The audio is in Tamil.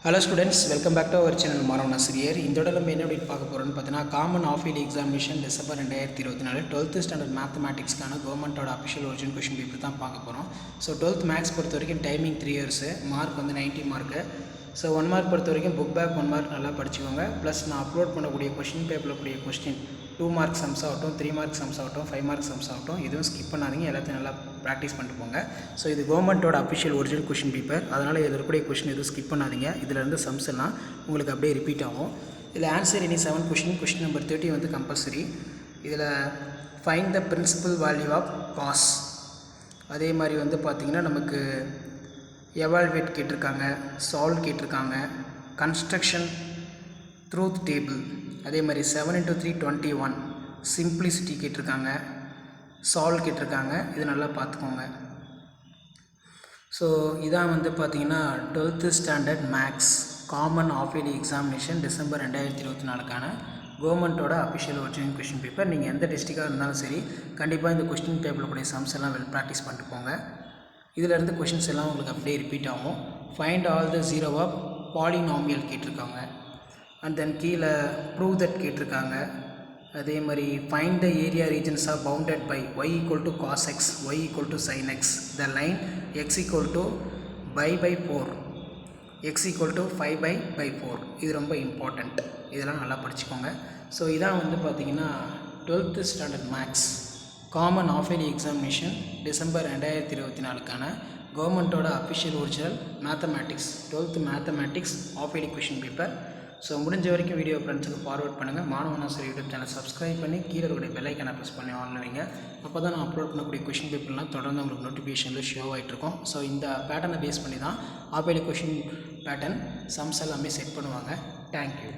Hello students, welcome back to our channel Maravana Siriyer. இந்த தடவை நம்ம என்ன அப்டேட் பார்க்க போறோம்னு பார்த்தீங்கன்னா common half yearly examination December 2024 12th standard மேத்தமேட்டிக்ஸ்க்கான கவர்மெண்டோட அஃபிஷியல் ஒரிஜினல் கொஷின் பேப்பர் தான் பார்க்க போகிறோம். ஸோ 12th மேக்ஸ் பொறுத்த வரைக்கும் டைமிங் 3 years, மார்க் வந்து 90 மார்க்கு. ஸோ 1 மார்க் பொறுத்த வரைக்கும் புக் பேக் 1 மார்க் நல்லா படிச்சுக்கோங்க. ப்ளஸ் நான் அப்லோட் பண்ணக்கூடிய கொஷின் பேப்பரில் கூடிய கொஸ்டின் 2 மார்க் சம்ஸ் ஆகட்டும், 3 மார்க் சம்ஸ் ஆகட்டும், 5 மார்க் சம்ஸ் ஆகட்டும், இதுவும் ஸ்கிப் பண்ணாதீங்க, எல்லாத்தையும் நல்லா ப்ராக்டிஸ் பண்ணிட்டு போங்க. ஸோ இது கவர்மெண்ட்டோட அஃபிஷியல் ஒரிஜினல் கொஷின் பேப்பர், அதனால் இதில் இருக்கக்கூடிய கொஷின் எதுவும் ஸ்கிப் பண்ணாதீங்க. இதில் இருந்து சம்ஸ் எல்லாம் உங்களுக்கு அப்படியே ரிப்பீட் ஆகும். இதில் ஆன்சர் எனி 7 கொஷின் நம்பர் 30 வந்து கம்பல்சரி. இதில் find the principal value of cos, அதே மாதிரி வந்து பார்த்திங்கன்னா நமக்கு எவால்வேட் கேட்டிருக்காங்க, சால்வ் கேட்டிருக்காங்க, கன்ஸ்ட்ரக்ஷன் ட்ரூத் டேபிள், அதே மாதிரி 7 × 3 21, சிம்பிளிசிட்டி கேட்டிருக்காங்க, சால்வ் கேட்டிருக்காங்க. இது நல்லா பார்த்துக்கோங்க. ஸோ இதான் வந்து பார்த்திங்கன்னா 12th standard maths common half yearly examination December 2024க்கான கவர்மெண்ட்டோட அஃபிஷியல் ஒரிஜினல் கொஷின் பேப்பர். நீங்கள் எந்த டிஸ்ட்ரிக்டாக இருந்தாலும் சரி, கண்டிப்பாக இந்த கொஸ்டின் பேப்பரில் கூடிய சம்ஸ் எல்லாம் ப்ராக்டிஸ் பண்ணிட்டு போங்க. இதிலேருந்து கொஷின்ஸ் எல்லாம் உங்களுக்கு அப்படியே ரிப்பீட் ஆகும். Find all the zero of polynomial கேட்டிருக்காங்க. அண்ட் தென் கீழே ப்ரூவ் தட் கேட்டிருக்காங்க. அதே மாதிரி find the area regions are bounded by y = cos x, y = sin x, the line x = π/4, x = 5/4. இது ரொம்ப இம்பார்ட்டண்ட், இதெல்லாம் நல்லா படிச்சுக்கோங்க. ஸோ இதான் வந்து பார்த்திங்கன்னா 12th standard maths common half yearly examination December 2024க்கான கவர்மெண்ட்டோட official original mathematics 12th mathematics half yearly question paper. So முடிஞ்ச வரைக்கும் வீடியோ ஃப்ரெண்ட்ஸுக்கு ஃபார்வர்ட் பண்ணுங்கள். மாணவனா சார் யூடியூப் சேனல் சப்ஸ்கிரைப் பண்ணி கீழே இருக்கக்கூடிய பெல் ஐக்கானை ப்ரெஸ் பண்ணி ஆன் வைங்க. அப்போ தான் நான் அப்லோட் பண்ணக்கூடிய கொஷின் பேப்பர்லாம் தொடர்ந்து உங்களுக்கு நோட்டிஃபிகேஷனில் ஷோ ஆகிட்ருக்கும். ஸோ இந்த பேட்டர்னை பேஸ் பண்ணி தான் half yearly question pattern sums எல்லாமே செட் பண்ணுவாங்க. தேங்க்யூ.